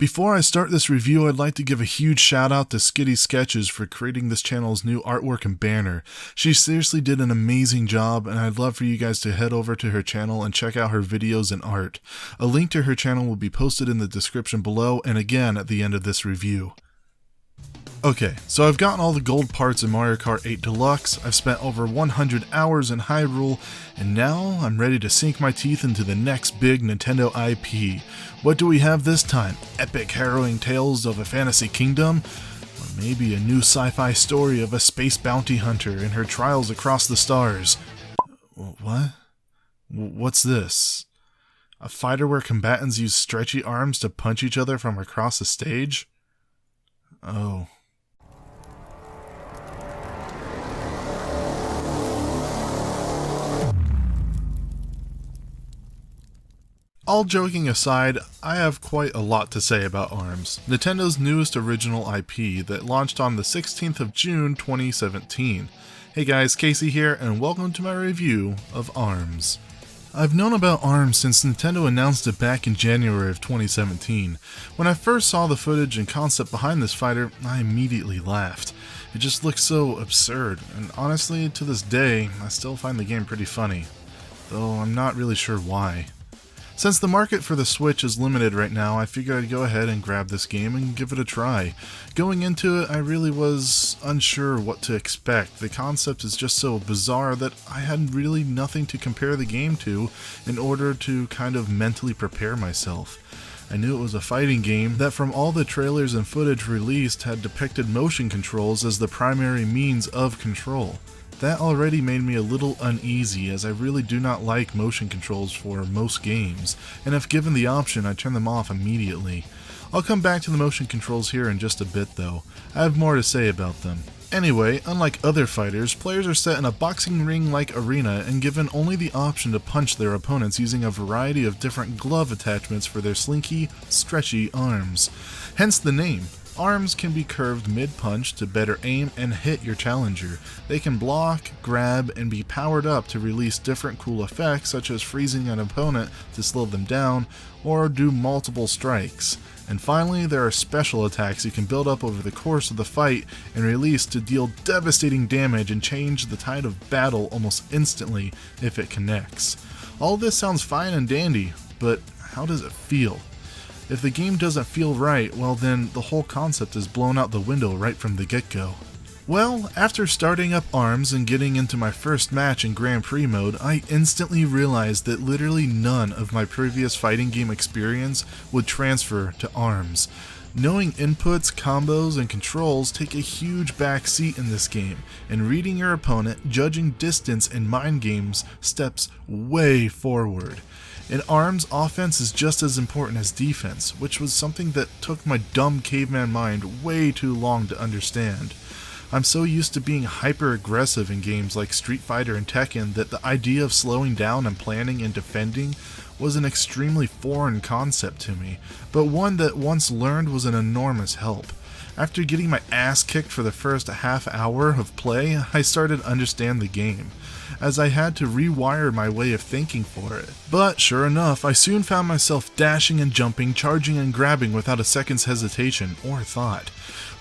Before I start this review, I'd like to give a huge shout out to Skitty Sketches for creating this channel's new artwork and banner. She seriously did an amazing job, and I'd love for you guys to head over to her channel and check out her videos and art. A link to her channel will be posted in the description below and again at the end of this review. Okay, so I've gotten all the gold parts in Mario Kart 8 Deluxe, I've spent over 100 hours in Hyrule, and now I'm ready to sink my teeth into the next big Nintendo IP. What do we have this time? Epic harrowing tales of a fantasy kingdom? Or maybe a new sci-fi story of a space bounty hunter and her trials across the stars? What? What's this? A fighter where combatants use stretchy arms to punch each other from across the stage? Oh. All joking aside, I have quite a lot to say about ARMS, Nintendo's newest original IP that launched on the 16th of June 2017. Hey guys, Casey here, and welcome to my review of ARMS. I've known about ARMS since Nintendo announced it back in January of 2017. When I first saw the footage and concept behind this fighter, I immediately laughed. It just looked so absurd, and honestly, to this day, I still find the game pretty funny. Though I'm not really sure why. Since the market for the Switch is limited right now, I figured I'd go ahead and grab this game and give it a try. Going into it, I really was unsure what to expect. The concept is just so bizarre that I had really nothing to compare the game to in order to kind of mentally prepare myself. I knew it was a fighting game that from all the trailers and footage released had depicted motion controls as the primary means of control. That already made me a little uneasy, as I really do not like motion controls for most games, and if given the option, I turn them off immediately. I'll come back to the motion controls here in just a bit though. I have more to say about them. Anyway, unlike other fighters, players are set in a boxing ring-like arena and given only the option to punch their opponents using a variety of different glove attachments for their slinky, stretchy arms. Hence the name. Arms can be curved mid-punch to better aim and hit your challenger. They can block, grab, and be powered up to release different cool effects such as freezing an opponent to slow them down or do multiple strikes. And finally, there are special attacks you can build up over the course of the fight and release to deal devastating damage and change the tide of battle almost instantly if it connects. All this sounds fine and dandy, but how does it feel? If the game doesn't feel right, well then the whole concept is blown out the window right from the get-go. Well, after starting up ARMS and getting into my first match in Grand Prix mode, I instantly realized that literally none of my previous fighting game experience would transfer to ARMS. Knowing inputs, combos, and controls take a huge back seat in this game, and reading your opponent, judging distance, and mind games steps way forward. In ARMS, offense is just as important as defense, which was something that took my dumb caveman mind way too long to understand. I'm so used to being hyper-aggressive in games like Street Fighter and Tekken that the idea of slowing down and planning and defending was an extremely foreign concept to me, but one that once learned was an enormous help. After getting my ass kicked for the first half hour of play, I started to understand the game, as I had to rewire my way of thinking for it. But sure enough, I soon found myself dashing and jumping, charging and grabbing without a second's hesitation or thought.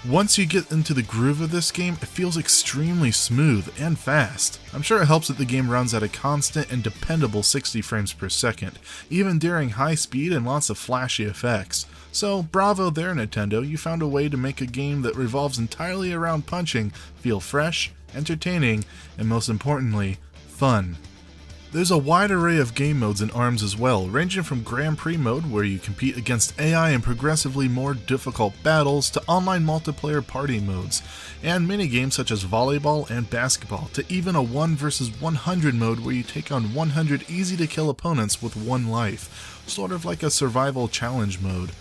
Once you get into the groove of this game, it feels extremely smooth and fast. I'm sure it helps that the game runs at a constant and dependable 60 frames per second, even during high speed and lots of flashy effects. So bravo there, Nintendo, you found a way to make a game that revolves entirely around punching feel fresh, entertaining, and most importantly, fun. There's a wide array of game modes in ARMS as well, ranging from Grand Prix mode, where you compete against AI in progressively more difficult battles, to online multiplayer party modes, and minigames such as volleyball and basketball, to even a 1 vs 100 mode where you take on 100 easy-to-kill opponents with 1 life, sort of like a survival challenge mode.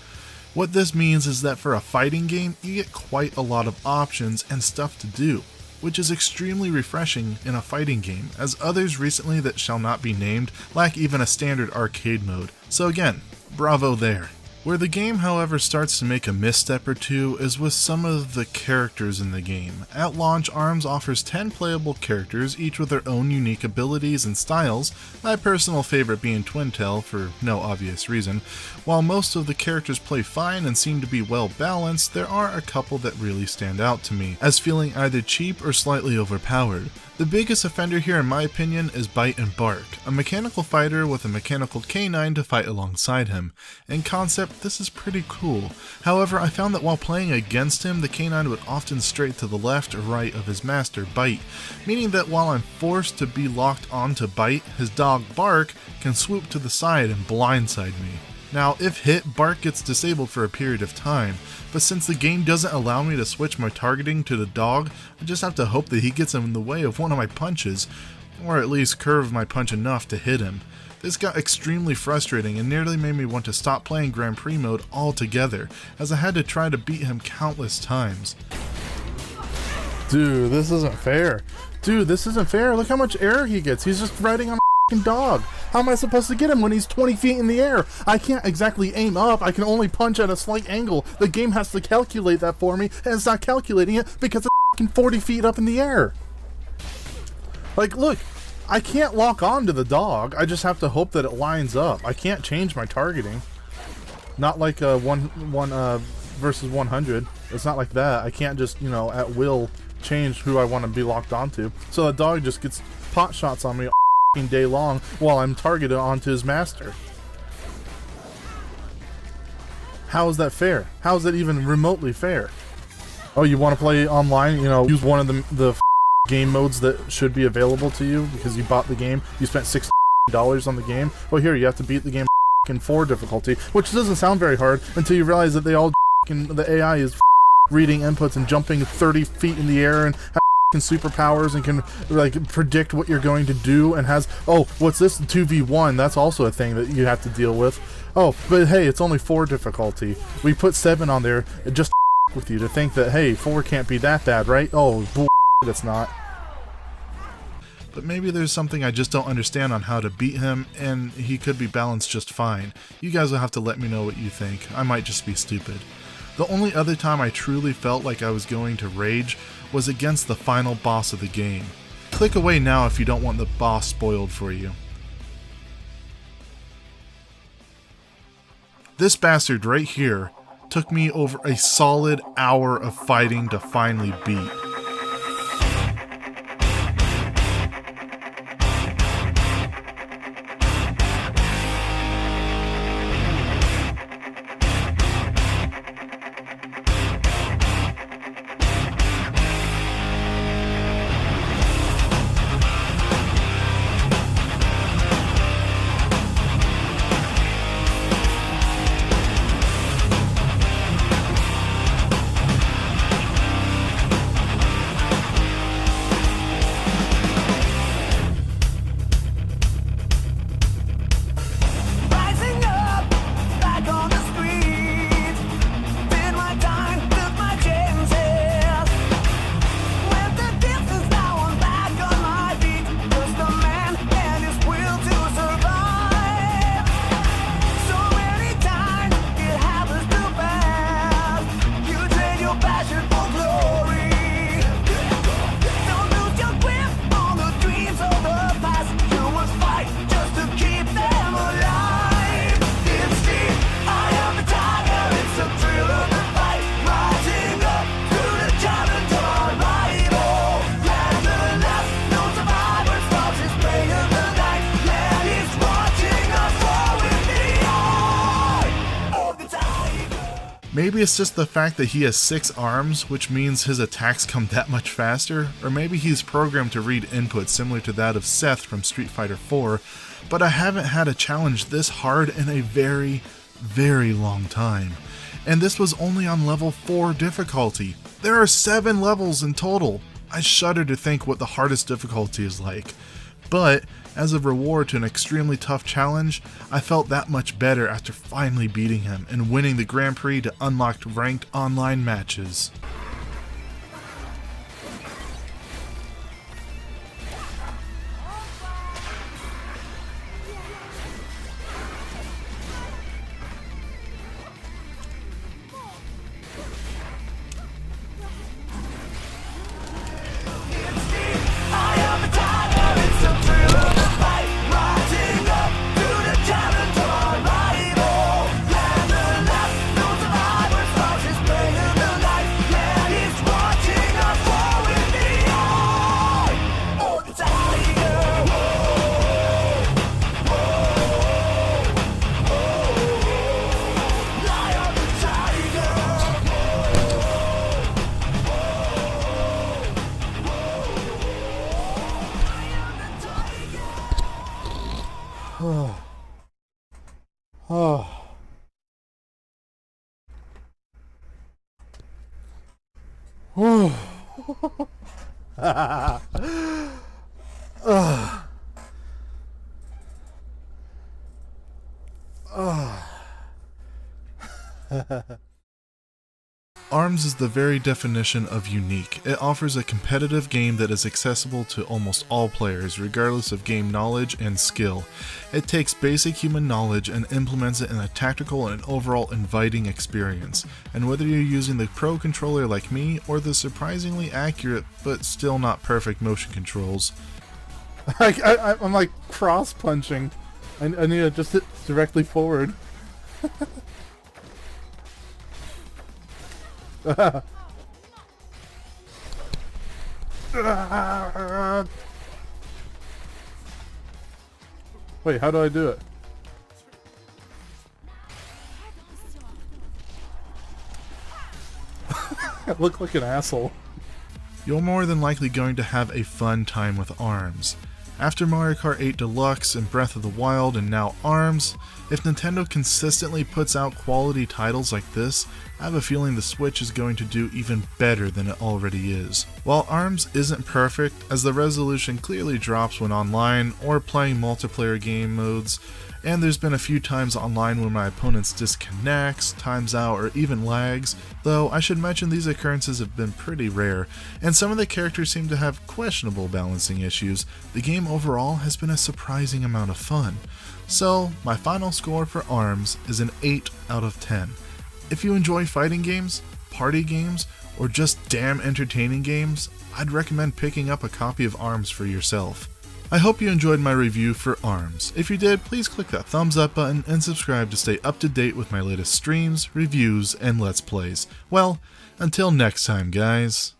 What this means is that for a fighting game, you get quite a lot of options and stuff to do, which is extremely refreshing in a fighting game, as others recently that shall not be named lack even a standard arcade mode. So again, bravo there. Where the game, however, starts to make a misstep or two is with some of the characters in the game. At launch, ARMS offers 10 playable characters, each with their own unique abilities and styles, my personal favorite being Twintail for no obvious reason. While most of the characters play fine and seem to be well balanced, there are a couple that really stand out to me, as feeling either cheap or slightly overpowered. The biggest offender here in my opinion is Bite and Bark, a mechanical fighter with a mechanical canine to fight alongside him. In concept, this is pretty cool. However, I found that while playing against him, the canine would often stray to the left or right of his master, Bite, meaning that while I'm forced to be locked onto Bite, his dog Bark can swoop to the side and blindside me. Now, if hit, Bark gets disabled for a period of time, but since the game doesn't allow me to switch my targeting to the dog, I just have to hope that he gets in the way of one of my punches, or at least curve my punch enough to hit him. This got extremely frustrating and nearly made me want to stop playing Grand Prix mode altogether, as I had to try to beat him countless times. Dude, this isn't fair. Dude, this isn't fair. Look how much air he gets. He's just riding on a dog. How am I supposed to get him when he's 20 feet in the air? I can't exactly aim up. I can only punch at a slight angle. The game has to calculate that for me, and it's not calculating it because it's 40 feet up in the air. Like, look, I can't lock on to the dog. I just have to hope that it lines up. I can't change my targeting. Not like one versus 100. It's not like that. I can't just, you know, at will change who I want to be locked onto. So the dog just gets pot shots on me day long while I'm targeted onto his master. How is that fair? How is that even remotely fair? Oh, you want to play online? You know, use one of the game modes that should be available to you because you bought the game. You spent $60 on the game. Well, here you have to beat the game in 4 difficulty, which doesn't sound very hard until you realize that they all the AI is reading inputs and jumping 30 feet in the air and superpowers and can like predict what you're going to do and has, oh, what's this, 2v1? That's also a thing that you have to deal with. Oh, but hey, it's only 4 difficulty. We put 7 on there just with you to think that, hey, 4 can't be that bad, right? Oh, it's not. But maybe there's something I just don't understand on how to beat him, and he could be balanced just fine. You guys will have to let me know what you think. I might just be stupid. The only other time I truly felt like I was going to rage was against the final boss of the game. Click away now if you don't want the boss spoiled for you. This bastard right here took me over a solid hour of fighting to finally beat. Maybe it's just the fact that he has 6 arms, which means his attacks come that much faster, or maybe he's programmed to read input similar to that of Seth from Street Fighter 4, but I haven't had a challenge this hard in a very, very long time. And this was only on level 4 difficulty. There are 7 levels in total. I shudder to think what the hardest difficulty is like. But, as a reward to an extremely tough challenge, I felt that much better after finally beating him and winning the Grand Prix to unlock ranked online matches. ARMS is the very definition of unique. It offers a competitive game that is accessible to almost all players, regardless of game knowledge and skill. It takes basic human knowledge and implements it in a tactical and overall inviting experience. And whether you're using the Pro controller like me, or the surprisingly accurate but still not perfect motion controls. I'm like cross-punching. I need to just hit directly forward. Wait, how do I do it? I look like an asshole. You're more than likely going to have a fun time with ARMS. After Mario Kart 8 Deluxe and Breath of the Wild and now ARMS, if Nintendo consistently puts out quality titles like this, I have a feeling the Switch is going to do even better than it already is. While ARMS isn't perfect, as the resolution clearly drops when online or playing multiplayer game modes, and there's been a few times online where my opponents disconnects, times out, or even lags, though I should mention these occurrences have been pretty rare, and some of the characters seem to have questionable balancing issues, the game overall has been a surprising amount of fun. So, my final score for ARMS is an 8 out of 10. If you enjoy fighting games, party games, or just damn entertaining games, I'd recommend picking up a copy of ARMS for yourself. I hope you enjoyed my review for ARMS. If you did, please click that thumbs up button and subscribe to stay up to date with my latest streams, reviews, and Let's Plays. Well, until next time, guys.